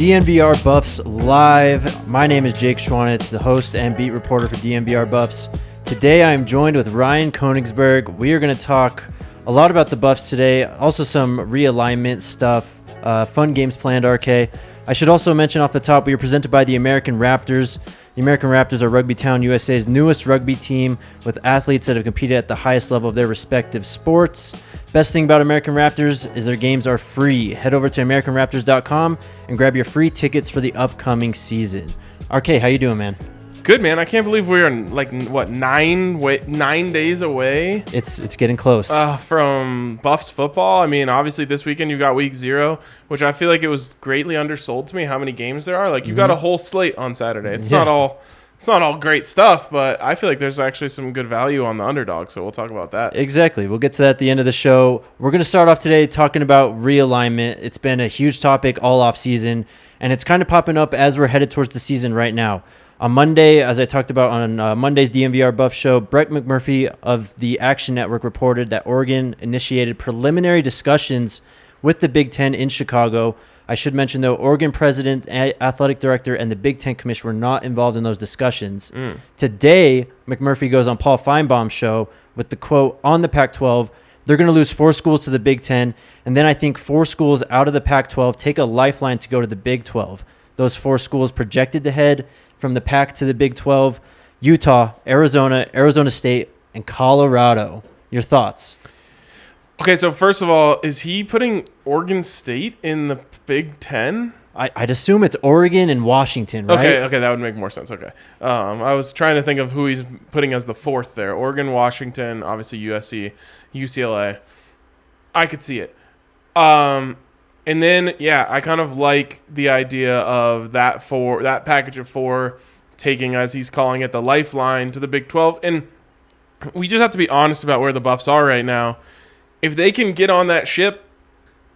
DNVR Buffs Live. My name is Jake Schwanitz, the host and beat reporter for DNVR Buffs. Today I am joined with Ryan Koenigsberg. We are going to talk a lot about the Buffs today, also some realignment stuff, fun games planned, RK. I should also mention off the top, we are presented by the American Raptors. The American Raptors are Rugby Town USA's newest rugby team with athletes that have competed at the highest level of their respective sports. Best thing about American Raptors is their games are free. Head over to AmericanRaptors.com and grab your free tickets for the upcoming season. RK, how you doing, man? Good, man. I can't believe we're nine days away. It's getting close. From Buffs football. I mean, obviously this weekend you got week 0, which I feel like it was greatly undersold to me how many games there are. Like you got a whole slate on Saturday. It's not all great stuff, but I feel like there's actually some good value on the underdog. So we'll talk about that. Exactly. We'll get to that at the end of the show. We're going to start off today talking about realignment. It's been a huge topic all off season, and it's kind of popping up as we're headed towards the season right now. On Monday, as I talked about on Monday's DNVR Buff show, Brett McMurphy of the Action Network reported that Oregon initiated preliminary discussions with the Big Ten in Chicago. I should mention, though, Oregon president, athletic director, and the Big Ten commission were not involved in those discussions. Today, McMurphy goes on Paul Feinbaum's show with the quote, on the Pac-12, they're going to lose 4 schools to the Big Ten, and then I think 4 schools out of the Pac-12 take a lifeline to go to the Big 12. Those 4 schools projected to head from the Pac to the Big 12, Utah, Arizona, Arizona State, and Colorado. Your thoughts? Okay, so first of all, is he putting Oregon State in the Big Ten? I'd assume it's Oregon and Washington, right? Okay, that would make more sense. Okay. I was trying to think of who he's putting as the 4th there. Oregon, Washington, obviously USC, UCLA. I could see it. And then, yeah, I kind of like the idea of that package of 4 taking, as he's calling it, the lifeline to the Big 12. And we just have to be honest about where the Buffs are right now. If they can get on that ship,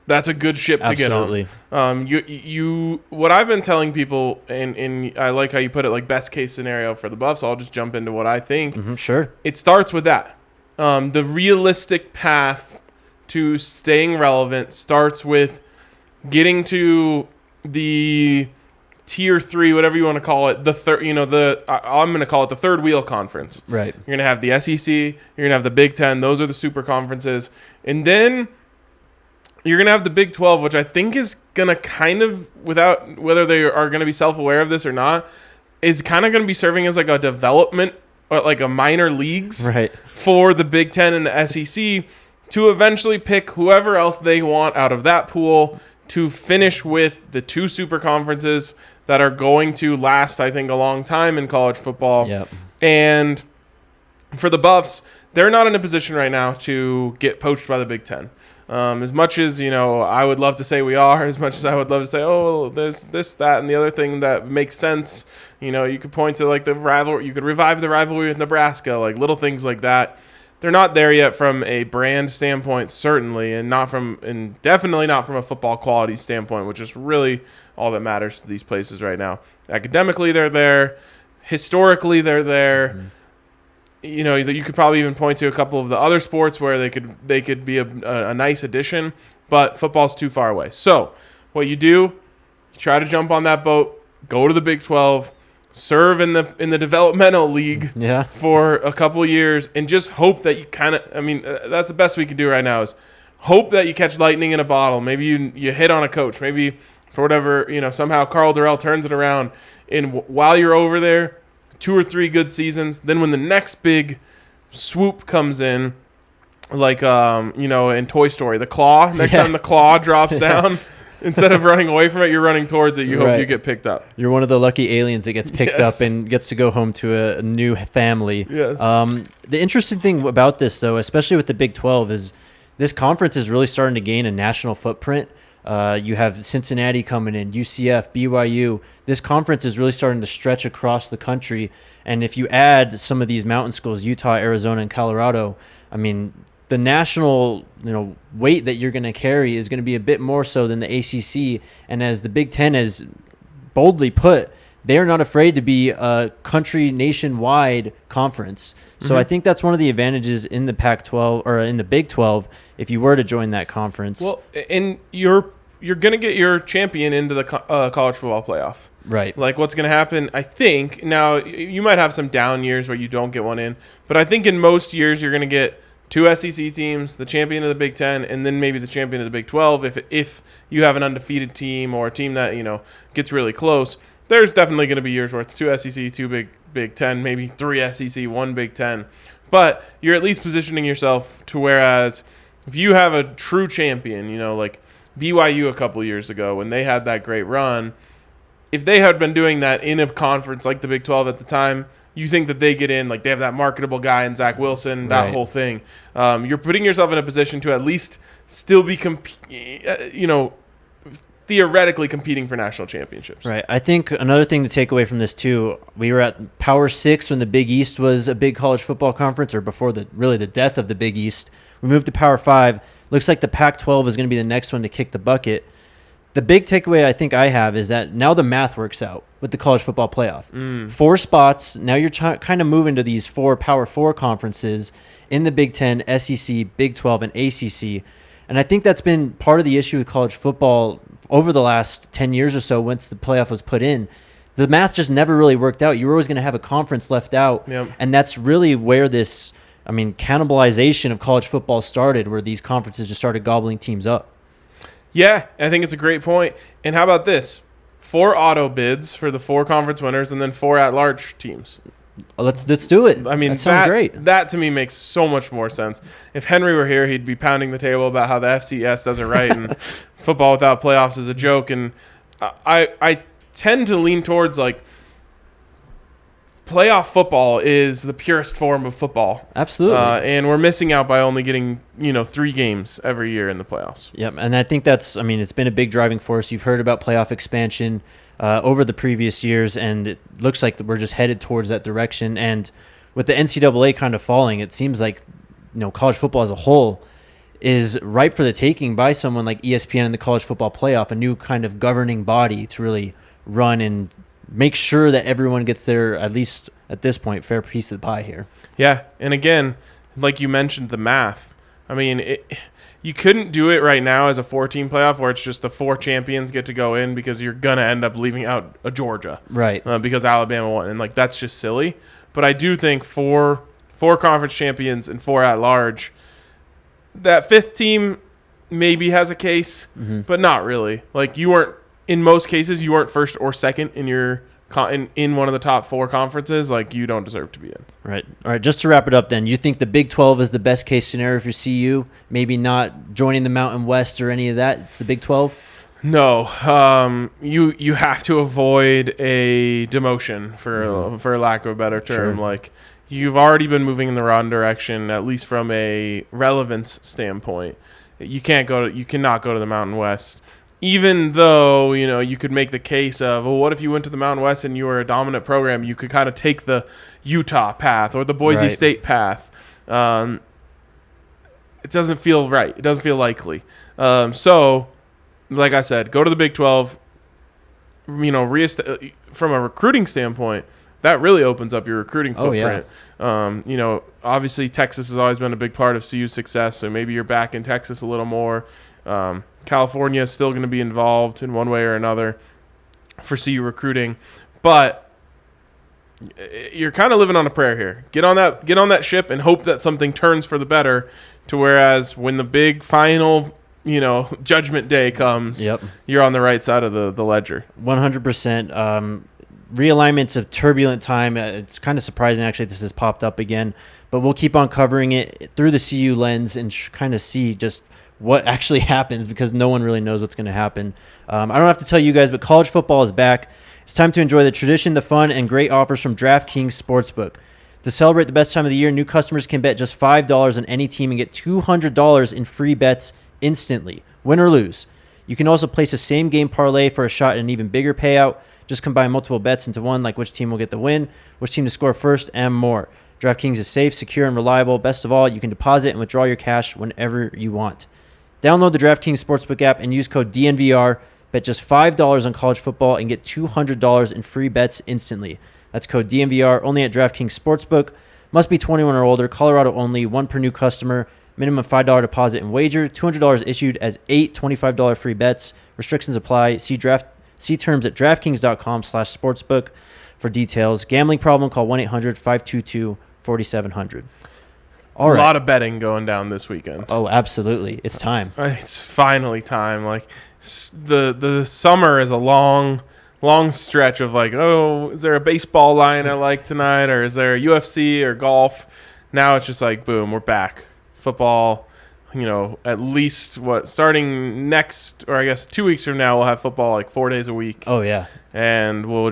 that's a good ship to get on. Absolutely. What I've been telling people, and I like how you put it, like best case scenario for the Buffs. I'll just jump into what I think. Sure. It starts with that. The realistic path to staying relevant starts with getting to the tier 3, whatever you want to call it, the third, I'm going to call it the third wheel conference. Right. You're going to have the SEC, you're going to have the Big Ten. Those are the super conferences. And then you're going to have the Big 12, which I think is going to kind of, without whether they are going to be self-aware of this or not, is kind of going to be serving as like a development or like a minor leagues for the Big Ten and the SEC to eventually pick whoever else they want out of that pool to finish with the 2 super conferences that are going to last, I think, a long time in college football. Yep. And for the Buffs, they're not in a position right now to get poached by the Big Ten. As much as, I would love to say we are, as much as I would love to say, oh, there's this, that, and the other thing that makes sense. You could point to like the rivalry. You could revive the rivalry with Nebraska, like little things like that. They're not there yet from a brand standpoint, certainly, and definitely not from a football quality standpoint, which is really all that matters to these places right now. Academically, they're there. Historically, they're there. You could probably even point to a couple of the other sports where they could be a nice addition, but football's too far away. So what you do, you try to jump on that boat, go to the Big 12, serve in the developmental league for a couple of years, and just hope that you that's the best we can do right now is hope that you catch lightning in a bottle. Maybe you hit on a coach. Maybe for whatever, somehow Carl Durrell turns it around. And while you're over there, 2 or 3 good seasons. Then when the next big swoop comes in, like, in Toy Story, the claw, next time the claw drops down, instead of running away from it, you're running towards it. You hope you get picked up. You're one of the lucky aliens that gets picked up and gets to go home to a new family. Yes. The interesting thing about this, though, especially with the Big 12, is this conference is really starting to gain a national footprint. You have Cincinnati coming in, UCF, BYU. This conference is really starting to stretch across the country. And if you add some of these mountain schools, Utah, Arizona, and Colorado, I mean, the national weight that you're going to carry is going to be a bit more so than the ACC. And as the Big Ten has boldly put, they are not afraid to be a country nationwide conference. So I think that's one of the advantages in the Pac-12 or in the Big 12 if you were to join that conference. Well, and your you're going to get your champion into the college football playoff. Right. Like what's going to happen, I think, now you might have some down years where you don't get one in, but I think in most years you're going to get 2 SEC teams, the champion of the Big Ten, and then maybe the champion of the Big 12 if you have an undefeated team or a team that, gets really close. There's definitely going to be years where it's 2 SEC, 2 Big Ten, maybe 3 SEC, 1 Big Ten. But you're at least positioning yourself to whereas if you have a true champion, like BYU a couple years ago when they had that great run, if they had been doing that in a conference like the Big 12 at the time, you think that they get in, like they have that marketable guy in Zach Wilson, that whole thing. You're putting yourself in a position to at least still be, theoretically competing for national championships. Right. I think another thing to take away from this too, we were at Power 6 when the Big East was a big college football conference, or before the death of the Big East. We moved to Power 5. Looks like the Pac-12 is going to be the next one to kick the bucket. The big takeaway I think I have is that now the math works out with the college football playoff. 4 spots. Now you're kind of moving to these 4 Power 4 conferences in the Big 10, SEC, Big 12, and ACC. And I think that's been part of the issue with college football over the last 10 years or so once the playoff was put in. The math just never really worked out. You were always going to have a conference left out. Yep. And that's really where this, cannibalization of college football started, where these conferences just started gobbling teams up. Yeah, I think it's a great point. And how about this? 4 auto bids for the 4 conference winners and then 4 at-large teams. Let's do it. That sounds great. That to me makes so much more sense. If Henry were here, he'd be pounding the table about how the FCS does it right and football without playoffs is a joke. And I tend to lean towards like playoff football is the purest form of football. Absolutely. And we're missing out by only getting 3 games every year in the playoffs. Yep, and I think that's it's been a big driving force. You've heard about playoff expansion over the previous years, and it looks like we're just headed towards that direction. And with the NCAA kind of falling, it seems like college football as a whole is ripe for the taking by someone like ESPN and the college football playoff, a new kind of governing body to really run and make sure that everyone gets their, at least at this point, fair piece of the pie here. Yeah, and again, like you mentioned, the math. You couldn't do it right now as a 4-team playoff where it's just the 4 champions get to go in because you're going to end up leaving out a Georgia. Right. Because Alabama won. And, that's just silly. But I do think 4 conference champions and 4 at-large, that 5th team maybe has a case, but not really. In most cases, you weren't first or second in your in one of the top 4 conferences. You don't deserve to be in. Right. All right. Just to wrap it up, then, you think the Big 12 is the best case scenario for CU? Maybe not joining the Mountain West or any of that. It's the Big 12. No. You have to avoid a demotion for lack of a better term. Sure. You've already been moving in the wrong direction, at least from a relevance standpoint. You cannot go to the Mountain West. Even though, you could make the case of, well, what if you went to the Mountain West and you were a dominant program? You could kind of take the Utah path or the Boise State path. It doesn't feel right. It doesn't feel likely. So, like I said, go to the Big 12. From a recruiting standpoint, that really opens up your recruiting footprint. Oh, yeah. Obviously Texas has always been a big part of CU's success, so maybe you're back in Texas a little more. California is still going to be involved in one way or another for CU recruiting, but you're kind of living on a prayer here. Get on that ship and hope that something turns for the better. To whereas when the big final, judgment day comes, you're on the right side of the ledger. 100%. Realignment's a turbulent time. It's kind of surprising actually this has popped up again, but we'll keep on covering it through the CU lens and kind of see just what actually happens, because no one really knows what's going to happen. I don't have to tell you guys, but college football is back. It's time to enjoy the tradition, the fun, and great offers from DraftKings Sportsbook. To celebrate the best time of the year, new customers can bet just $5 on any team and get $200 in free bets instantly, win or lose. You can also place a same-game parlay for a shot at an even bigger payout. Just combine multiple bets into one, like which team will get the win, which team to score first, and more. DraftKings is safe, secure, and reliable. Best of all, you can deposit and withdraw your cash whenever you want. Download the DraftKings Sportsbook app and use code DNVR. Bet just $5 on college football and get $200 in free bets instantly. That's code DNVR, only at DraftKings Sportsbook. Must be 21 or older, Colorado only, 1 per new customer. Minimum $5 deposit and wager. $200 issued as 8 $25 free bets. Restrictions apply. See terms at DraftKings.com/sportsbook for details. Gambling problem? Call 1-800-522-4700. All right. A lot of betting going down this weekend. Oh, absolutely. It's time. It's finally time. Like the summer is a long stretch of like, oh, is there a baseball line I like tonight, or is there a UFC or golf? Now it's just like, boom, we're back. Football, at least starting next, or I guess 2 weeks from now, we'll have football like 4 days a week. Oh yeah. And we'll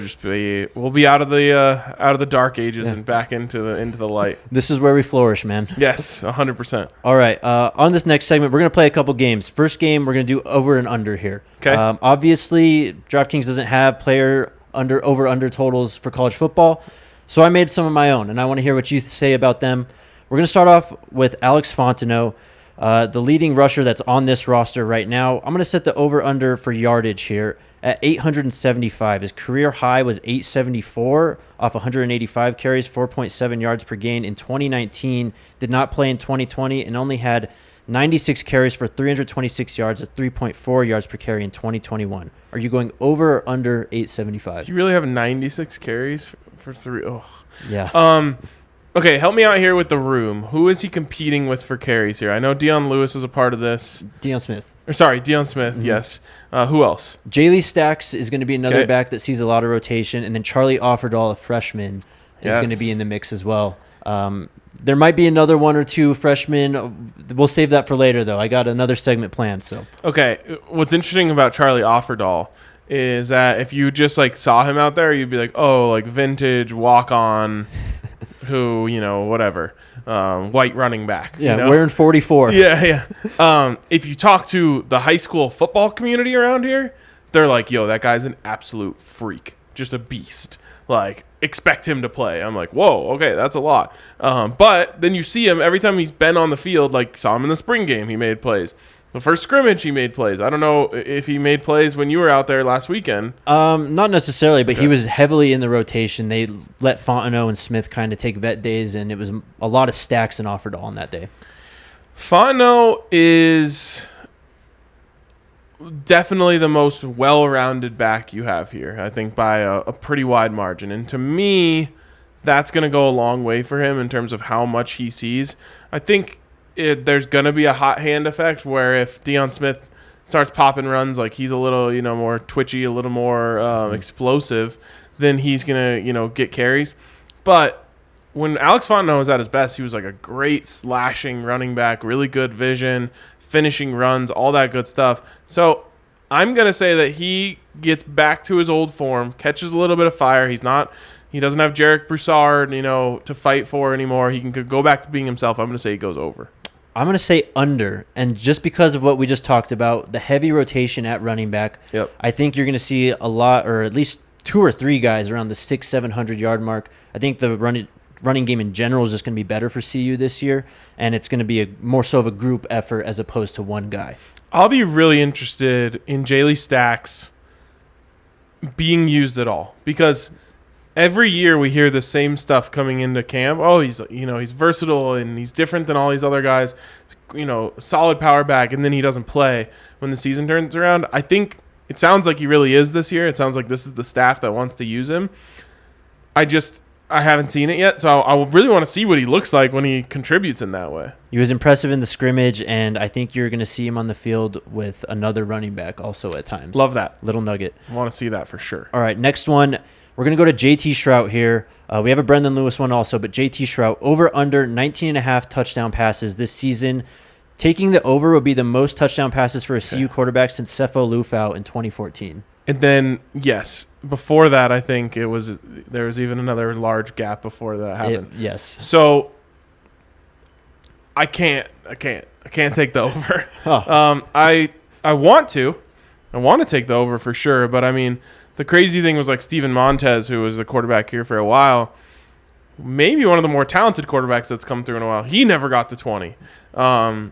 be out of the dark ages and back into the light. This is where we flourish, man. Yes, 100%. All right. On this next segment, we're gonna play a couple games. First game, we're gonna do over and under here. Okay. Obviously, DraftKings doesn't have player over/under totals for college football, so I made some of my own, and I want to hear what you say about them. We're gonna start off with Alex Fontenot, the leading rusher that's on this roster right now. I'm gonna set the over/under for yardage here at 875. His career high was 874 off 185 carries, 4.7 yards per gain in 2019. Did not play in 2020 and only had 96 carries for 326 yards at 3.4 yards per carry in 2021. Are you going over or under 875? You really have 96 carries for three? Oh. Yeah. Okay, help me out here with the room. Who is he competing with for carries here? I know Deion Lewis is a part of this. Deion Smith. Deion Smith, yes. Who else? Jaley Stacks is going to be another back that sees a lot of rotation. And then Charlie Offerdoll, a freshman, is going to be in the mix as well. There might be another one or two freshmen. We'll save that for later, though. I got another segment planned. So okay, what's interesting about Charlie Offerdoll is that if you just like saw him out there, you'd be like, oh, like vintage walk-on, who whatever, white running back. Yeah, wearing 44. Yeah. If you talk to the high school football community around here, they're like, yo, that guy's an absolute freak, just a beast. Like, expect him to play. I'm like, whoa, okay, that's a lot. But then you see him every time he's been on the field, like saw him in the spring game, he made plays. The first scrimmage, he made plays. I don't know if he made plays when you were out there last weekend. Not necessarily, but he was heavily in the rotation. They let Fontenot and Smith kind of take vet days, and it was a lot of Stacks and Offerdoll on that day. Fontenot is definitely the most well-rounded back you have here, I think, by a pretty wide margin. And to me, that's going to go a long way for him in terms of how much he sees. I think there's going to be a hot hand effect where if Deion Smith starts popping runs, like he's a little, more twitchy, a little more explosive, then he's going to, get carries. But when Alex Fontenot was at his best, he was like a great slashing running back, really good vision, finishing runs, all that good stuff. So I'm going to say that he gets back to his old form, catches a little bit of fire. He doesn't have Jarek Broussard, to fight for anymore. He can go back to being himself. I'm going to say he goes over. I'm going to say under. And just because of what we just talked about, the heavy rotation at running back, I think you're going to see a lot, or at least 2 or 3 guys around the 600-700 yard mark. I think the running game in general is just going to be better for CU this year, and it's going to be more so of a group effort as opposed to one guy. I'll be really interested in Jaley Stacks being used at all, because every year we hear the same stuff coming into camp. Oh, he's versatile and he's different than all these other guys. Solid power back, and then he doesn't play when the season turns around. I think it sounds like he really is this year. It sounds like this is the staff that wants to use him. I haven't seen it yet, so I really want to see what he looks like when he contributes in that way. He was impressive in the scrimmage, and I think you're going to see him on the field with another running back also at times. Love that. Little nugget. I want to see that for sure. All right, next one. We're going to go to JT Shroud here. We have a Brendan Lewis one also, but JT Shroud, over under 19.5 touchdown passes this season. Taking the over would be the most touchdown passes for a CU quarterback since Sefo Lufau in 2014. And then, yes, before that, I think there was even another large gap before that happened. Yes. So I can't take the over. Huh. I want to take the over for sure. But I mean, the crazy thing was like Steven Montez, who was a quarterback here for a while, maybe one of the more talented quarterbacks that's come through in a while. He never got to 20. I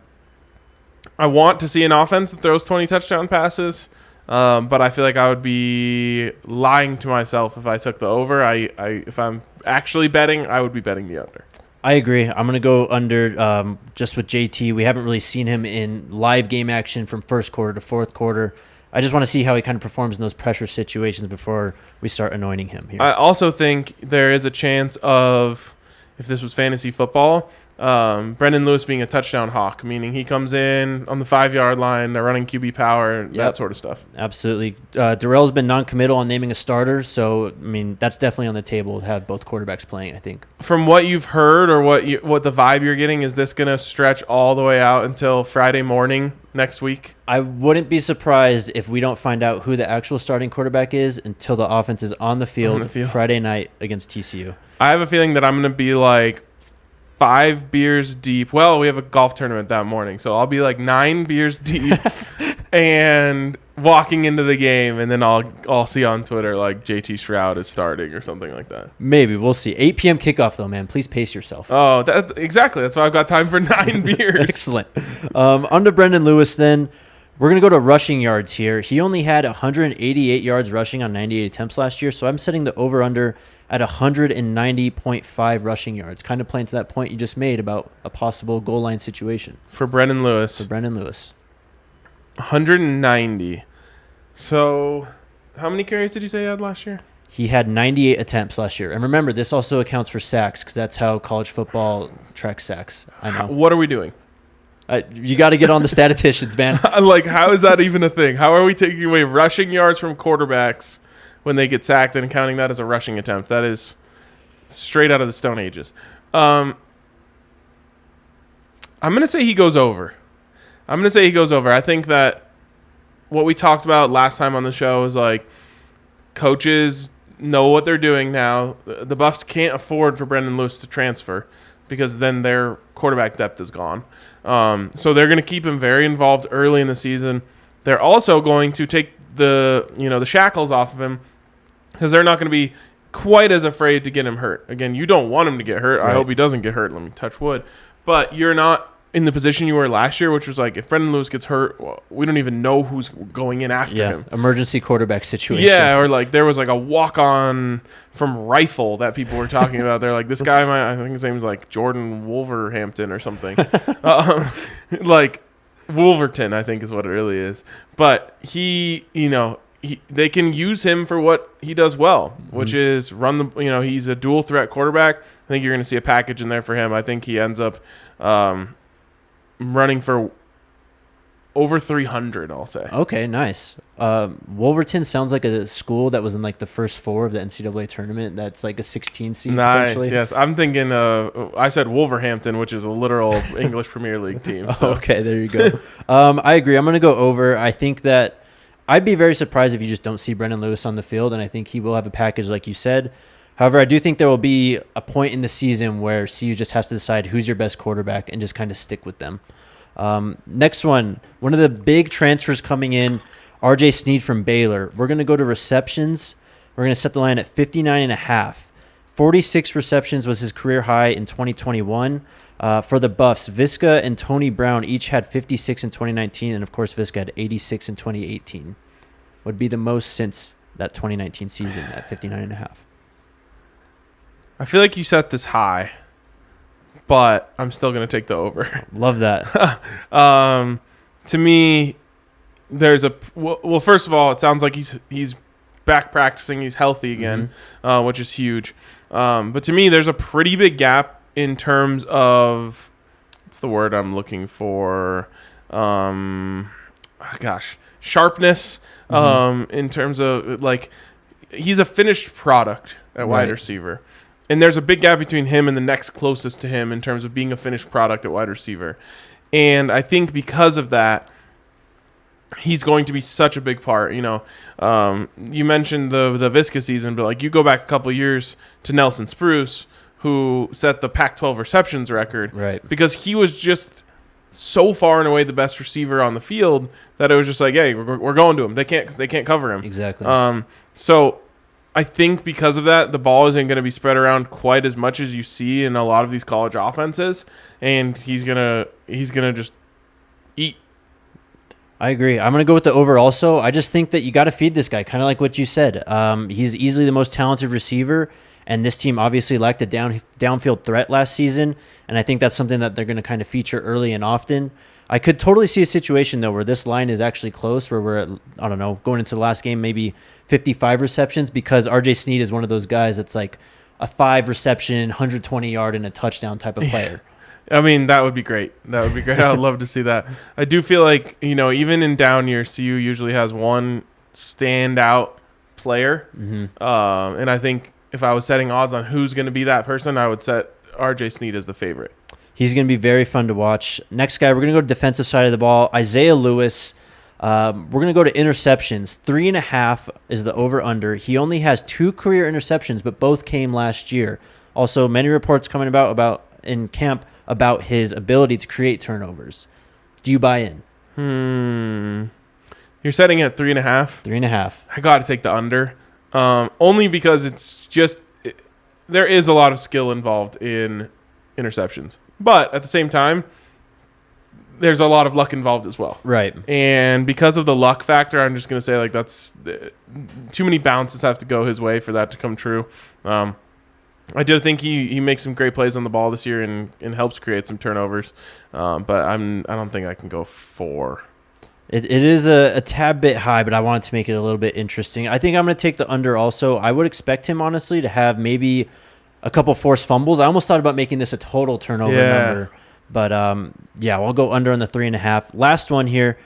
want to see an offense that throws 20 touchdown passes. But I feel like I would be lying to myself if I took the over. If I'm actually betting, I would be betting the under. I agree. I'm going to go under just with JT. We haven't really seen him in live game action from first quarter to fourth quarter. I just want to see how he kind of performs in those pressure situations before we start anointing him here. I also think there is a chance of, if this was fantasy football, Brendan Lewis being a touchdown hawk, meaning he comes in on the 5-yard line, they're running QB power, that sort of stuff. Absolutely. Darrell's been non-committal on naming a starter, so, I mean, that's definitely on the table to have both quarterbacks playing, I think. From what you've heard or what the vibe you're getting, is this going to stretch all the way out until Friday morning next week? I wouldn't be surprised if we don't find out who the actual starting quarterback is until the offense is on the field Friday night against TCU. I have a feeling that I'm going to be like 5 beers deep. Well, we have a golf tournament that morning, so I'll be like 9 beers deep and walking into the game, and then I'll see on Twitter like JT Shroud is starting or something like that. Maybe. We'll see. 8 p.m. kickoff, though, man. Please pace yourself. Oh, exactly. That's why I've got time for 9 beers. Excellent. Under Brendan Lewis, then, we're going to go to rushing yards here. He only had 188 yards rushing on 98 attempts last year, so I'm setting the over-under at 190.5 rushing yards, kind of playing to that point you just made about a possible goal line situation. For Brendan Lewis. 190. So how many carries did you say he had last year? He had 98 attempts last year. And remember, this also accounts for sacks because that's how college football tracks sacks. I know. What are we doing? You got to get on the statisticians, man. Like, how is that even a thing? How are we taking away rushing yards from quarterbacks when they get sacked and counting that as a rushing attempt? That is straight out of the Stone Ages. I'm going to say he goes over. I think that what we talked about last time on the show is like coaches know what they're doing now. The Buffs can't afford for Brendan Lewis to transfer because then their quarterback depth is gone. So they're going to keep him very involved early in the season. They're also going to take the shackles off of him because they're not going to be quite as afraid to get him hurt. Again, you don't want him to get hurt. Right. I hope he doesn't get hurt. Let me touch wood. But you're not in the position you were last year, which was like if Brendan Lewis gets hurt, well, we don't even know who's going in after him. Emergency quarterback situation. Yeah, or like there was like a walk-on from Rifle that people were talking about. They're like, this guy, I think his name's like Jordan Wolverhampton or something. Like Wolverton, I think is what it really is. But they can use him for what he does well, which is run the. He's a dual threat quarterback. I think you're going to see a package in there for him. I think he ends up running for over 300, I'll say. Okay, nice. Wolverton sounds like a school that was in like the first 4 of the NCAA tournament. That's like a 16 seed. Nice, yes. I'm thinking, I said Wolverhampton, which is a literal English Premier League team. So. Okay, there you go. I agree. I'm going to go over. I think that I'd be very surprised if you just don't see Brendan Lewis on the field, and I think he will have a package like you said. However, I do think there will be a point in the season where CU just has to decide who's your best quarterback and just kind of stick with them. Next one of the big transfers coming in, RJ Snead from Baylor. We're going to go to receptions. We're going to set the line at 59.5. 46 receptions was his career high in 2021. For the Buffs, Visca and Tony Brown each had 56 in 2019, and of course Visca had 86 in 2018. Would be the most since that 2019 season at 59.5. I feel like you set this high, but I'm still going to take the over. Love that. To me, there's well, first of all, it sounds like he's back practicing. He's healthy again, which is huge. But to me, there's a pretty big gap in terms of, what's the word I'm looking for? Sharpness. In terms of, like, he's a finished product at wide receiver. And there's a big gap between him and the next closest to him in terms of being a finished product at wide receiver. And I think because of that, he's going to be such a big part. You mentioned the Visca season, but like you go back a couple of years to Nelson Spruce, who set the Pac-12 receptions record. Right. Because he was just so far and away the best receiver on the field that it was just like, hey, we're going to him. They can't cover him. Exactly. So I think because of that, the ball isn't going to be spread around quite as much as you see in a lot of these college offenses, and he's gonna just eat. I agree. I'm going to go with the over also. I just think that you got to feed this guy, kind of like what you said. He's easily the most talented receiver, And this team obviously lacked a downfield threat last season, and I think that's something that they're going to kind of feature early and often. I could totally see a situation, though, where this line is actually close, where we're at, I don't know, going into the last game, maybe 55 receptions, because R.J. Snead is one of those guys that's like a 5-reception, 120-yard, and a touchdown type of player. I mean, that would be great. That would be great. I would love to see that. I do feel like, even in down years, CU usually has one standout player. Mm-hmm. And I think if I was setting odds on who's going to be that person, I would set R.J. Snead as the favorite. He's going to be very fun to watch. Next guy, we're going to go to defensive side of the ball. Isaiah Lewis. We're going to go to interceptions. 3.5 is the over-under. He only has 2 career interceptions, but both came last year. Also, many reports coming about in camp about his ability to create turnovers. Do you buy in? You're setting it at 3.5? 3.5. I got to take the under. Only because it's just there is a lot of skill involved in interceptions. But at the same time, there's a lot of luck involved as well. Right. And because of the luck factor, I'm just going to say like that's too many bounces have to go his way for that to come true. I do think he makes some great plays on the ball this year and helps create some turnovers. But I don't think I can go 4. It is a tad bit high, but I wanted to make it a little bit interesting. I think I'm going to take the under also. I would expect him, honestly, to have maybe a couple forced fumbles. I almost thought about making this a total turnover number. But, I'll go under on the 3.5. Last one here.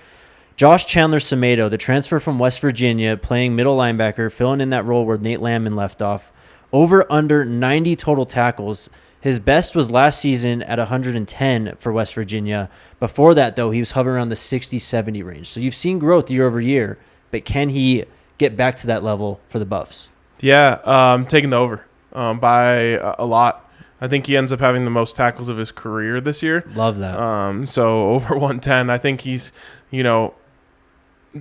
Josh Chandler Samado, the transfer from West Virginia, playing middle linebacker, filling in that role where Nate Landman left off. Over under 90 total tackles. His best was last season at 110 for West Virginia. Before that, though, he was hovering around the 60-70 range. So you've seen growth year over year, but can he get back to that level for the Buffs? Yeah, I'm taking the over by a lot. I think he ends up having the most tackles of his career this year. Love that. So over 110, I think he's,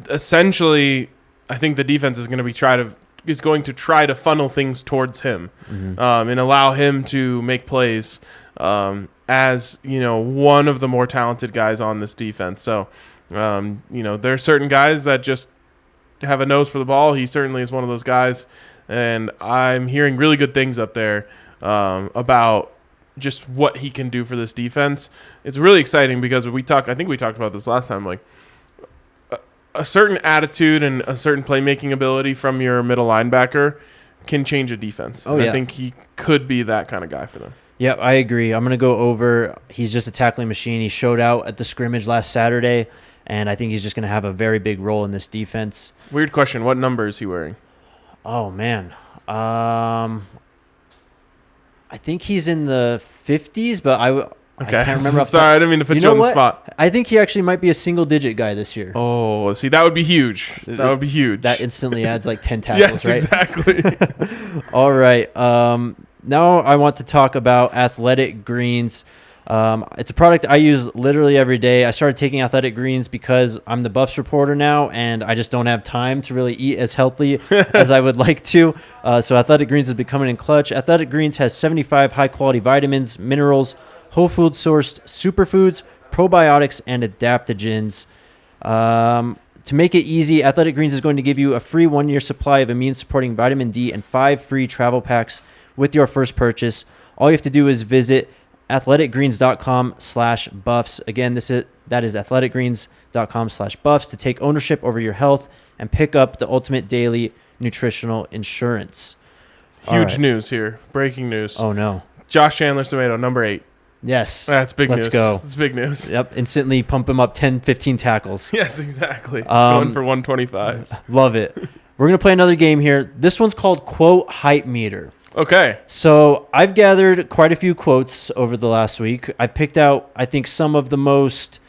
essentially, I think the defense is going to try to funnel things towards him, and allow him to make plays as one of the more talented guys on this defense. So there are certain guys that just have a nose for the ball. He certainly is one of those guys, and I'm hearing really good things up there about just what he can do for this defense. It's really exciting because I think we talked about this last time, like a certain attitude and a certain playmaking ability from your middle linebacker can change a defense. I think he could be that kind of guy for them. Yeah, I agree. I'm going to go over. He's just a tackling machine. He showed out at the scrimmage last Saturday, and I think he's just going to have a very big role in this defense. Weird question. What number is he wearing? Oh, man. I think he's in the 50s, but I can't remember. Sorry, I didn't mean to put you on the spot. I think he actually might be a single-digit guy this year. Oh, see, that would be huge. That would be huge. That instantly adds like 10 tackles, yes, right? Exactly. All right. Now I want to talk about Athletic Greens. It's a product I use literally every day. I started taking Athletic Greens because I'm the Buffs reporter now, and I just don't have time to really eat as healthy as I would like to. So Athletic Greens has been coming in clutch. Athletic Greens has 75 high-quality vitamins, minerals, whole food sourced superfoods, probiotics, and adaptogens. To make it easy, Athletic Greens is going to give you a free 1-year supply of immune-supporting vitamin D and 5 free travel packs with your first purchase. All you have to do is visit athleticgreens.com/buffs. Again, that is athleticgreens.com/buffs to take ownership over your health and pick up the ultimate daily nutritional insurance. Huge news here. Breaking news. Oh, no. Josh Chandler Samado, number 8. Yes. That's big news. Let's go. That's big news. Yep. Instantly pump him up 10, 15 tackles. Yes, exactly. It's going for 125. Love it. We're going to play another game here. This one's called Quote Hype Meter. Okay. So I've gathered quite a few quotes over the last week. I've picked out, I think, some of the most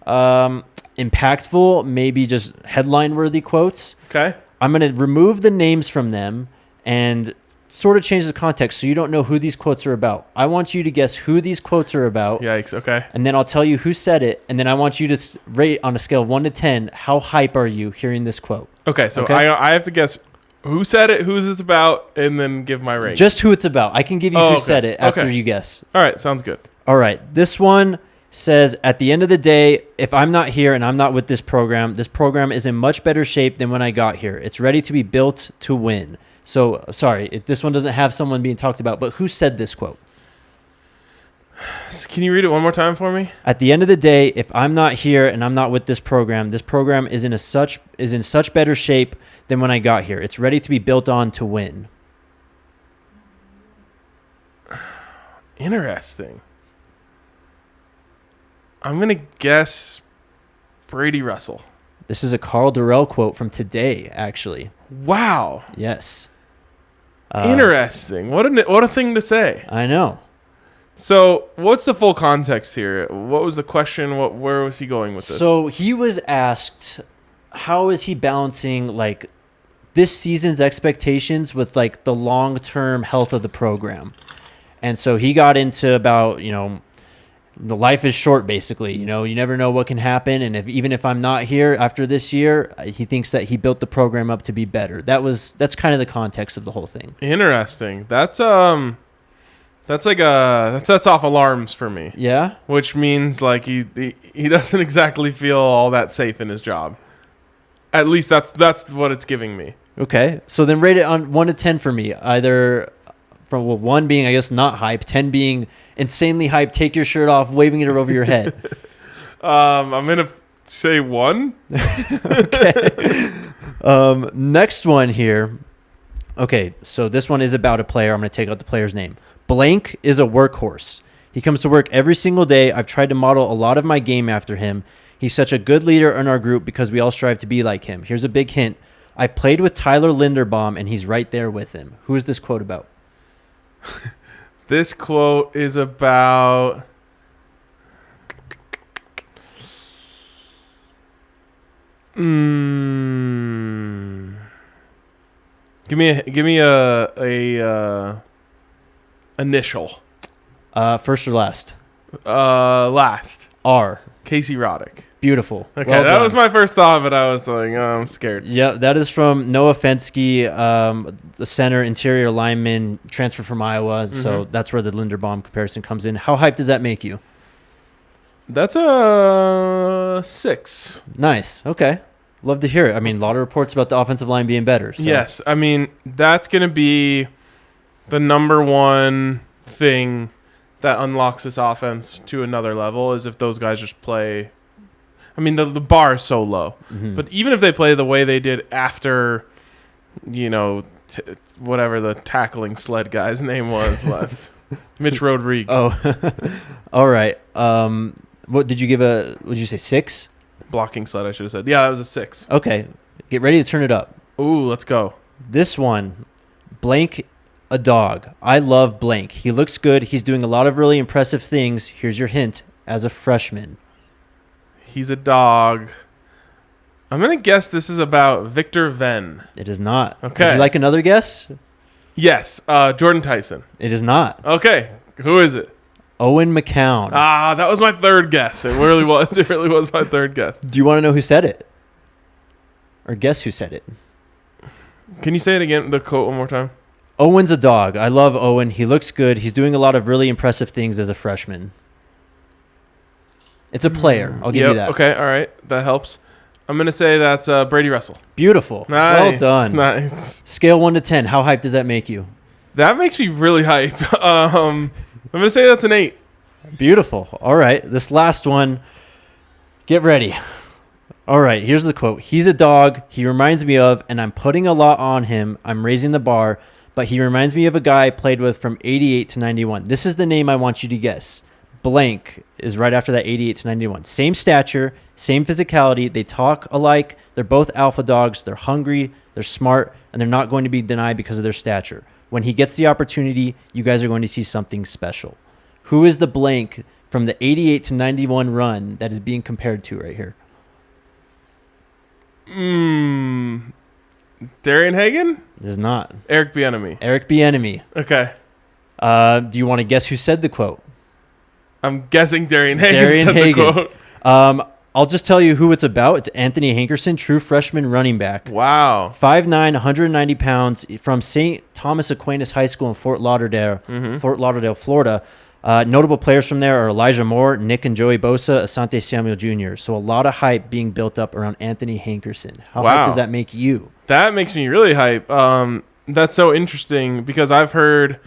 impactful, maybe just headline-worthy quotes. Okay. I'm going to remove the names from them and sort of change the context so you don't know who these quotes are about. I want you to guess who these quotes are about. Yikes, okay. And then I'll tell you who said it, and then I want you to rate on a scale of 1 to 10, how hype are you hearing this quote? Okay, so okay? I have to guess who said it, who's this about, and then give my rating. Just who it's about. I can give you who said it after you guess. All right, sounds good. All right, this one says, at the end of the day, if I'm not here and I'm not with this program is in much better shape than when I got here. It's ready to be built to win. So, sorry, this one doesn't have someone being talked about, but who said this quote? Can you read it one more time for me? At the end of the day, if I'm not here and I'm not with this program is in such better shape than when I got here. It's ready to be built on to win. Interesting. I'm going to guess Brady Russell. This is a Carl Durrell quote from today, actually. Wow. Yes. Interesting. What a thing to say. I know. So, what's the full context here? What was the question? Where was he going with this? So he was asked, how is he balancing like this season's expectations with like the long-term health of the program? And so he got into about, the life is short, basically. You never know what can happen. And even if I'm not here after this year, he thinks that he built the program up to be better. That's kind of the context of the whole thing. Interesting. That's off alarms for me. Yeah. Which means like he doesn't exactly feel all that safe in his job. At least that's what it's giving me. Okay. So then rate it on 1 to 10 for me. Either from 1 being, I guess, not hype, 10 being insanely hype, take your shirt off, waving it over your head. I'm going to say 1. Okay. Next one here. Okay, so this one is about a player. I'm going to take out the player's name. Blank is a workhorse. He comes to work every single day. I've tried to model a lot of my game after him. He's such a good leader in our group because we all strive to be like him. Here's a big hint. I've played with Tyler Linderbaum, and he's right there with him. Who is this quote about? This quote is about... Give me a initial. First or last? Last. R. Casey Roddick. Beautiful. Okay, well that done. was my first thought, but I was like, I'm scared. Yeah, that is from Noah Fensky, the center, interior lineman, transfer from Iowa. Mm-hmm. So that's where the Linderbaum comparison comes in. How hyped does that make you? That's a 6. Nice. Okay. Love to hear it. I mean, a lot of reports about the offensive line being better. So. Yes. I mean, that's going to be the number one thing that unlocks this offense to another level is if those guys just play. I mean, the bar is so low. Mm-hmm. But even if they play the way they did after, whatever the tackling sled guy's name was left. Mitch Rodriguez. Oh, all right. What did you give would you say 6? Blocking sled, I should have said. Yeah, that was a 6. Okay. Get ready to turn it up. Ooh, let's go. This one, Blank a dog. I love Blank. He looks good. He's doing a lot of really impressive things. Here's your hint as a freshman. He's a dog. I'm going to guess this is about Victor Venn. It is not. Okay. Would you like another guess? Yes. Jordan Tyson. It is not. Okay. Who is it? Owen McCown. That was my third guess. It really was. It really was my third guess. Do you want to know who said it? Or guess who said it? Can you say it again, the quote one more time? Owen's a dog. I love Owen. He looks good. He's doing a lot of really impressive things as a freshman. It's a player. I'll give you that. Okay. All right. That helps. I'm going to say that's Brady Russell. Beautiful. Nice. Well done. Nice. Scale 1 to 10. How hyped does that make you? That makes me really hype. I'm going to say that's an 8. Beautiful. All right. This last one. Get ready. All right. Here's the quote. He's a dog. He reminds me of, and I'm putting a lot on him. I'm raising the bar, but he reminds me of a guy I played with from 88 to 91. This is the name I want you to guess. Blank is right after that 88 to 91. Same stature, same physicality. They talk alike. They're both alpha dogs. They're hungry. They're smart, and they're not going to be denied because of their stature. When he gets the opportunity, you guys are going to see something special. Who is the blank from the 88 to 91 run that is being compared to right here? Darian Hagan? It is not. Eric Bieniemy. Eric Bieniemy. Okay. Do you want to guess who said the quote? I'm guessing Darian Hagan said the quote. I'll just tell you who it's about. It's Anthony Hankerson, true freshman running back. Wow. 5'9", 190 pounds from St. Thomas Aquinas High School in Fort Lauderdale, Florida. Notable players from there are Elijah Moore, Nick and Joey Bosa, Asante Samuel Jr. So a lot of hype being built up around Anthony Hankerson. How hype does that make you? That makes me really hype. That's so interesting because I've heard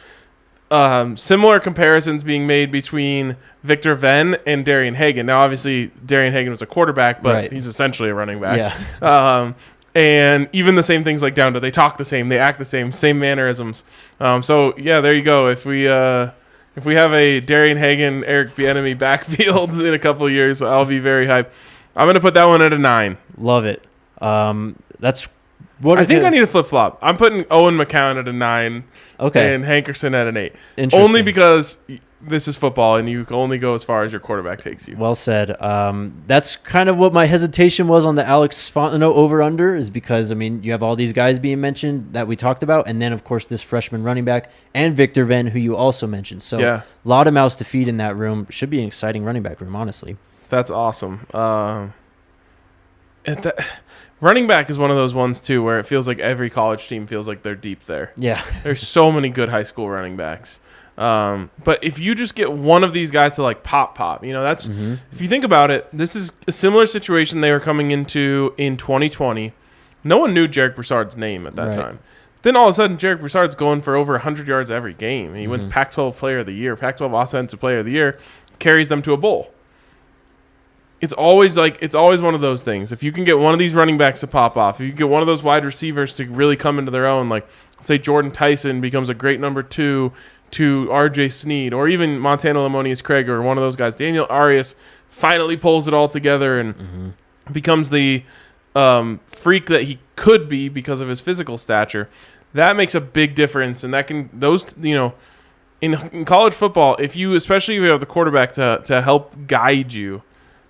similar comparisons being made between Victor Venn and Darian Hagan. Now, obviously, Darian Hagan was a quarterback, but he's essentially a running back. Yeah. And even the same things like down to they talk the same, they act the same mannerisms. So yeah, there you go. If we have a Darian Hagan, Eric Bieniemy backfield in a couple of years, I'll be very hyped. I'm gonna put that one at a 9. Love it. That's what I think I need a flip flop. I'm putting Owen McCown at a 9. Okay. And Hankerson at an 8. Interesting. Only because this is football and you can only go as far as your quarterback takes you. Well said. That's kind of what my hesitation was on the Alex Fontenot over-under is because, I mean, you have all these guys being mentioned that we talked about, and then, of course, this freshman running back and Victor Venn, who you also mentioned. So a lot of mouths to feed in that room. Should be an exciting running back room, honestly. That's awesome. Running back is one of those ones, too, where it feels like every college team feels like they're deep there. Yeah. There's so many good high school running backs. But if you just get one of these guys to like pop, you know, that's if you think about it, this is a similar situation they were coming into in 2020. No one knew Jarek Broussard's name at that time. Then all of a sudden, Jarek Broussard's going for over 100 yards every game. He wins Pac-12 Player of the Year, Pac-12 Offensive Player of the Year, carries them to a bowl. It's always one of those things. If you can get one of these running backs to pop off, if you can get one of those wide receivers to really come into their own, like say Jordan Tyson becomes a great number 2 to RJ Snead, or even Montana Lamonius Craig, or one of those guys. Daniel Arias finally pulls it all together and becomes the freak that he could be because of his physical stature. That makes a big difference, and that can in college football, especially if you have the quarterback to help guide you,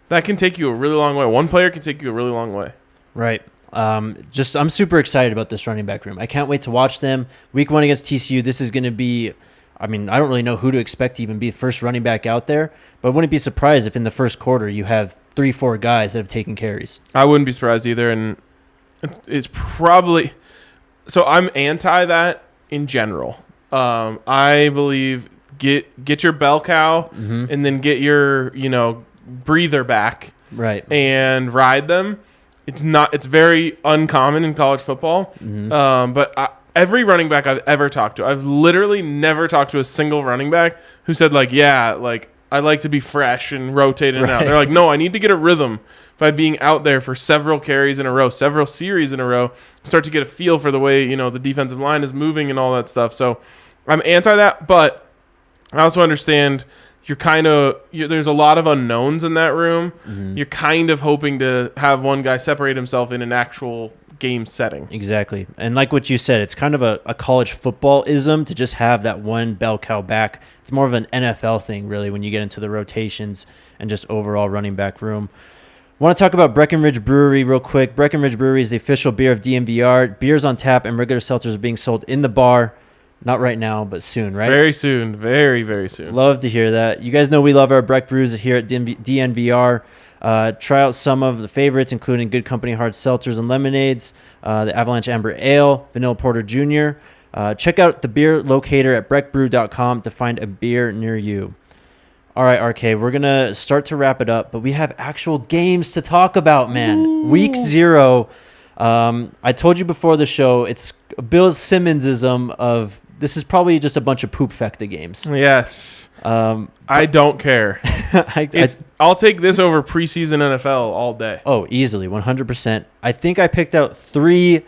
that can take you a really long way. One player can take you a really long way. Right. I'm super excited about this running back room. I can't wait to watch them. Week 1 against TCU, this is going to be, I mean, I don't really know who to expect to even be the first running back out there, but I wouldn't be surprised if in the first quarter you have 3-4 guys that have taken carries. I wouldn't be surprised either, and it's probably – so I'm anti that in general. I believe get your bell cow and then get your, breather back, right, and ride them. It's very uncommon in college football. But every running back I've ever talked to, I've literally never talked to a single running back who said I like to be fresh and rotate in and out. They're like, no, I need to get a rhythm by being out there for several carries in a row, several series in a row, start to get a feel for the way, the defensive line is moving and all that stuff. So I'm anti that, but I also understand there's a lot of unknowns in that room. You're kind of hoping to have one guy separate himself in an actual game setting. Exactly. And like what you said, it's kind of a college football-ism to just have that one bell cow back. It's more of an NFL thing, really, when you get into the rotations and just overall running back room. I want to talk about Breckenridge Brewery real quick. Breckenridge Brewery is the official beer of DNVR. Beers on tap and regular seltzers are being sold in the bar. Not right now, but soon, right? Very soon. Very, very soon. Love to hear that. You guys know we love our Breck Brews here at DNVR. Try out some of the favorites, including Good Company Hard Seltzers and Lemonades, the Avalanche Amber Ale, Vanilla Porter Jr. Check out the beer locator at breckbrew.com to find a beer near you. All right, RK, we're going to start to wrap it up, but we have actual games to talk about, man. Ooh. Week 0. I told you before the show, it's Bill Simmons-ism of this is probably just a bunch of poop fecta games. Yes. I don't care. I'll take this over preseason NFL all day. Oh, easily, 100%. I think I picked out 3.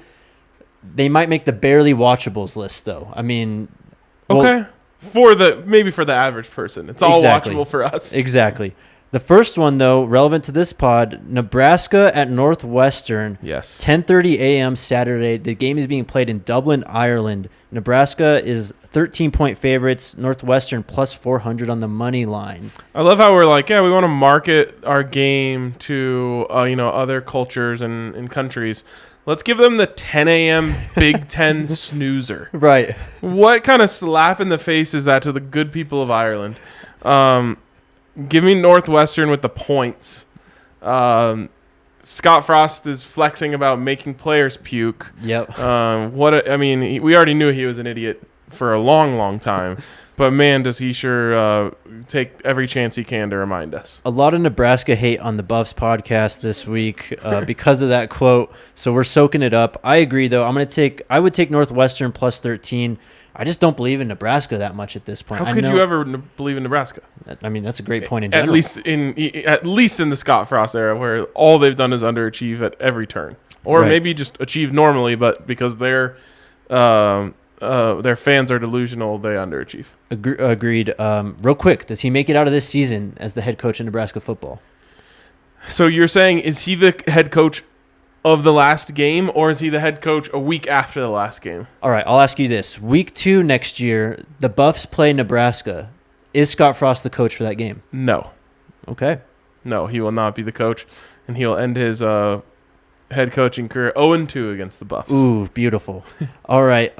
They might make the barely watchables list, though. I mean, okay. Maybe for the average person, it's all watchable for us. Exactly. The first one, though, relevant to this pod, Nebraska at Northwestern. Yes. 10:30 a.m. Saturday. The game is being played in Dublin, Ireland. Nebraska is 13-point favorites. Northwestern plus 400 on the money line. I love how we're like, we want to market our game to other cultures and countries. Let's give them the 10 a.m. Big Ten snoozer. Right. What kind of slap in the face is that to the good people of Ireland? Give me Northwestern with the points. Scott Frost is flexing about making players puke. Yep. We already knew he was an idiot for a long, long time. But, man, does he sure take every chance he can to remind us. A lot of Nebraska hate on the Buffs podcast this week because of that quote, so we're soaking it up. I agree, though. I would take Northwestern plus 13. I just don't believe in Nebraska that much at this point. How could you ever believe in Nebraska? I mean, that's a great point in general. At least in the Scott Frost era, where all they've done is underachieve at every turn. Or maybe just achieve normally, but because their fans are delusional, they underachieve. Agreed. Real quick, does he make it out of this season as the head coach in Nebraska football? So you're saying, is he the head coach of the last game, or is he the head coach a week after the last game? All right, I'll ask you this. Week 2 next year, the Buffs play Nebraska. Is Scott Frost the coach for that game? No. Okay. No, he will not be the coach, and he'll end his head coaching career 0-2 against the Buffs. Ooh, beautiful. All right,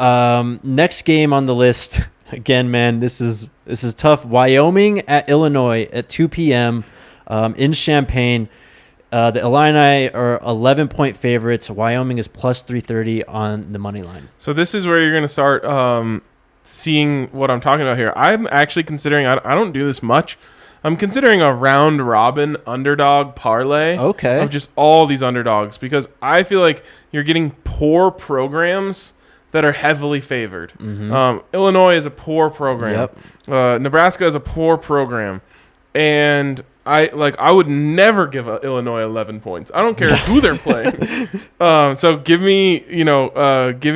next game on the list. Again, man, this is tough. Wyoming at Illinois at 2 p.m. In Champaign. The Illini are 11-point favorites. Wyoming is plus 330 on the money line. So this is where you're going to start seeing what I'm talking about here. I'm actually considering, I don't do this much, I'm considering a round-robin underdog parlay of just all these underdogs, because I feel like you're getting poor programs that are heavily favored. Mm-hmm. Illinois is a poor program. Yep. Nebraska is a poor program. And I would never give Illinois 11 points. I don't care who they're playing. So give me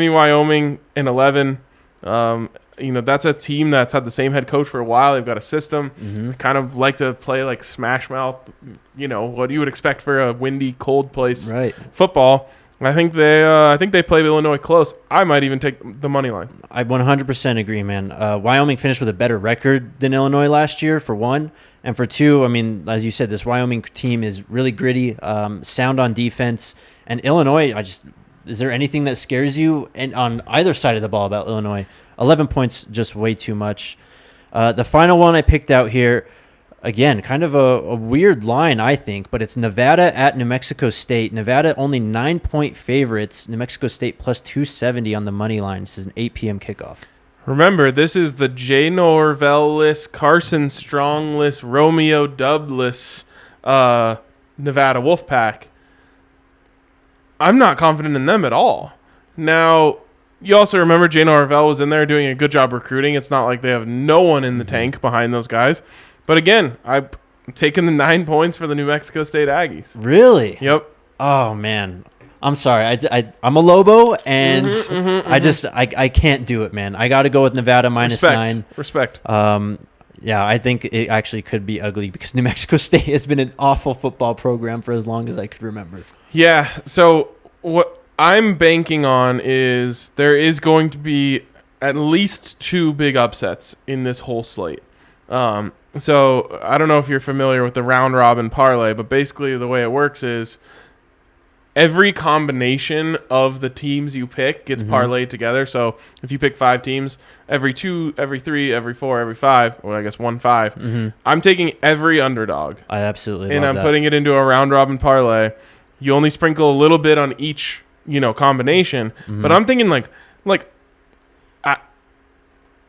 Wyoming in 11. That's a team that's had the same head coach for a while. They've got a system. Mm-hmm. Kind of like to play like smash mouth. What you would expect for a windy, cold place football. I think they play Illinois close. I might even take the money line. I 100% agree, man. Wyoming finished with a better record than Illinois last year, for one. And for two, I mean, as you said, this Wyoming team is really gritty, sound on defense. And Illinois, is there anything that scares you on either side of the ball about Illinois? 11 points, just way too much. The final one I picked out here, again, kind of a weird line, I think, but it's Nevada at New Mexico State. Nevada only 9-point favorites. New Mexico State plus 270 on the money line. This is an 8 p.m. kickoff. Remember, this is the Jay Norvell-less, Carson Strong-less, Romeo Dubb-less Nevada Wolfpack. I'm not confident in them at all. Now, you also remember Jay Norvell was in there doing a good job recruiting. It's not like they have no one in the tank behind those guys. But again, I'm taking the 9 points for the New Mexico State Aggies. Really? Yep. Oh, man. I'm sorry. I'm a Lobo, and I can't do it, man. I got to go with Nevada minus 9. Respect. Yeah, I think it actually could be ugly because New Mexico State has been an awful football program for as long as I could remember. Yeah, so what I'm banking on is there is going to be at least 2 big upsets in this whole slate. So I don't know if you're familiar with the round robin parlay, but basically the way it works is every combination of the teams you pick gets parlayed together. So if you pick 5 teams, every 2, every 3, every 4, every 5, or I guess 1, 5, I'm taking every underdog. I absolutely and love I'm that. putting it into a round robin parlay. You only sprinkle a little bit on each, combination, but I'm thinking like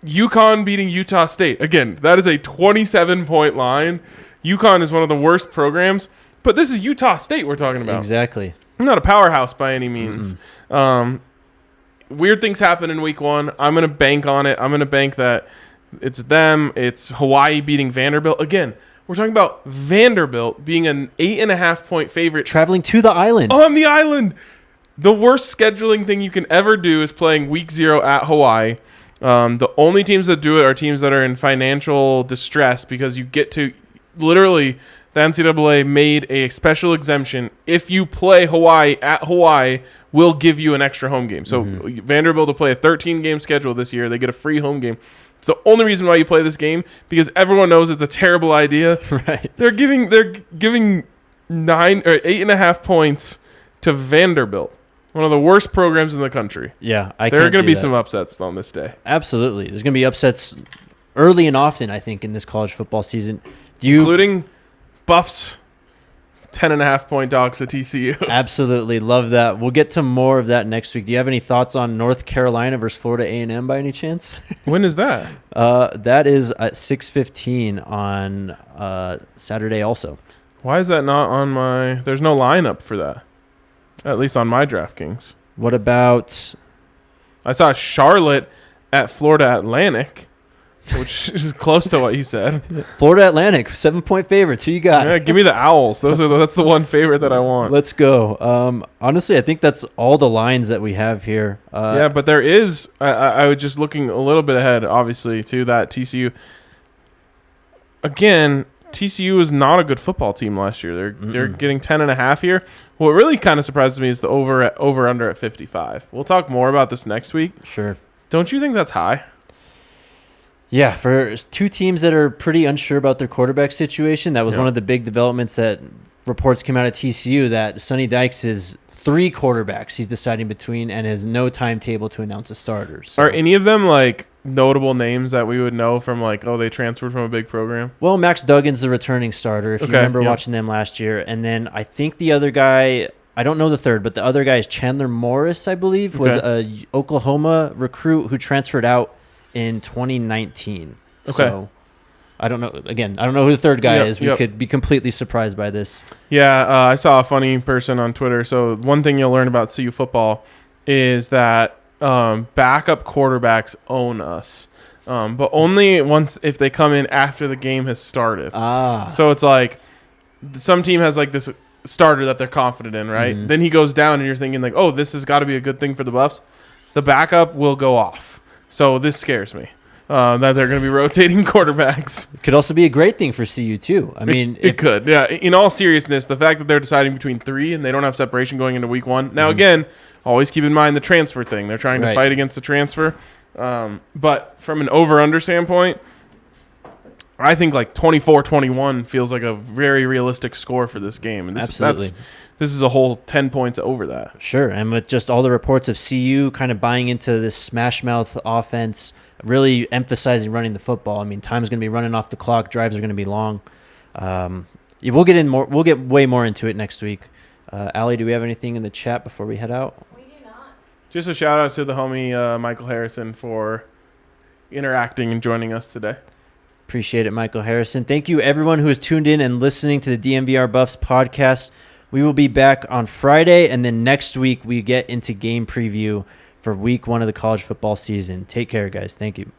UConn beating Utah State. Again, that is a 27-point line. UConn is one of the worst programs, but this is Utah State we're talking about. Exactly. I'm not a powerhouse by any means. Weird things happen in week 1. I'm going to bank on it. I'm going to bank that it's them. It's Hawaii beating Vanderbilt. Again, we're talking about Vanderbilt being an 8.5-point favorite. Traveling to the island. On the island. The worst scheduling thing you can ever do is playing week 0 at Hawaii. The only teams that do it are teams that are in financial distress because you get to literally the NCAA made a special exemption. If you play Hawaii at Hawaii, we'll give you an extra home game. So Vanderbilt will play a 13-game schedule this year. They get a free home game. It's the only reason why you play this game because everyone knows it's a terrible idea. Right. They're giving 9 or 8.5 points to Vanderbilt. One of the worst programs in the country. Yeah, there are going to be some upsets on this day. Absolutely. There's going to be upsets early and often, I think, in this college football season. Including Buffs 10.5-point dogs to TCU. Absolutely love that. We'll get to more of that next week. Do you have any thoughts on North Carolina versus Florida A&M by any chance? When is that? That is at 6:15 on Saturday also. Why is that not on my... There's no lineup for that. At least on my DraftKings. What about... I saw Charlotte at Florida Atlantic, which is close to what you said. Florida Atlantic, 7-point favorites. Who you got? Yeah, give me the Owls. That's the one favorite that I want. Let's go. Honestly, I think that's all the lines that we have here. Yeah, but there is... I was just looking a little bit ahead, obviously, to that TCU. Again... TCU was not a good football team last year. They're getting 10.5 here. What really kind of surprises me is the over under at 55. We'll talk more about this next week. Sure. Don't you think that's high? Yeah, for two teams that are pretty unsure about their quarterback situation, that was one of the big developments that reports came out of TCU, that Sonny Dykes is 3 quarterbacks he's deciding between and has no timetable to announce a starter. So. Are any of them like notable names that we would know from like, oh, they transferred from a big program? Well, Max Duggan's the returning starter, if you remember watching them last year. And then I think the other guy, I don't know the third, but the other guy is Chandler Morris, I believe, was a Oklahoma recruit who transferred out in 2019. Okay. So I don't know. Again, I don't know who the third guy is. We could be completely surprised by this. Yeah, I saw a funny person on Twitter. So one thing you'll learn about CU football is that backup quarterbacks own us, but only once if they come in after the game has started. So it's like some team has like this starter that they're confident in, right? Mm-hmm. Then he goes down and you're thinking like, oh, this has got to be a good thing for the Buffs. The backup will go off. So this scares me. That they're going to be rotating quarterbacks. It could also be a great thing for CU too. I mean, it could. Yeah. In all seriousness, the fact that they're deciding between 3 and they don't have separation going into week 1. Now, again, always keep in mind the transfer thing. They're trying to fight against the transfer. But from an over-under standpoint, I think like 24-21 feels like a very realistic score for this game. And Absolutely. This is a whole 10 points over that. Sure. And with just all the reports of CU kind of buying into this smash mouth offense, really emphasizing running the football. I mean, time's going to be running off the clock. Drives are going to be long. We'll get in more. We'll get way more into it next week. Allie, do we have anything in the chat before we head out? We do not. Just a shout out to the homie Michael Harrison for interacting and joining us today. Appreciate it, Michael Harrison. Thank you, everyone who has tuned in and listening to the DMVR Buffs podcast. We will be back on Friday, and then next week we get into game preview for week 1 of the college football season. Take care, guys. Thank you.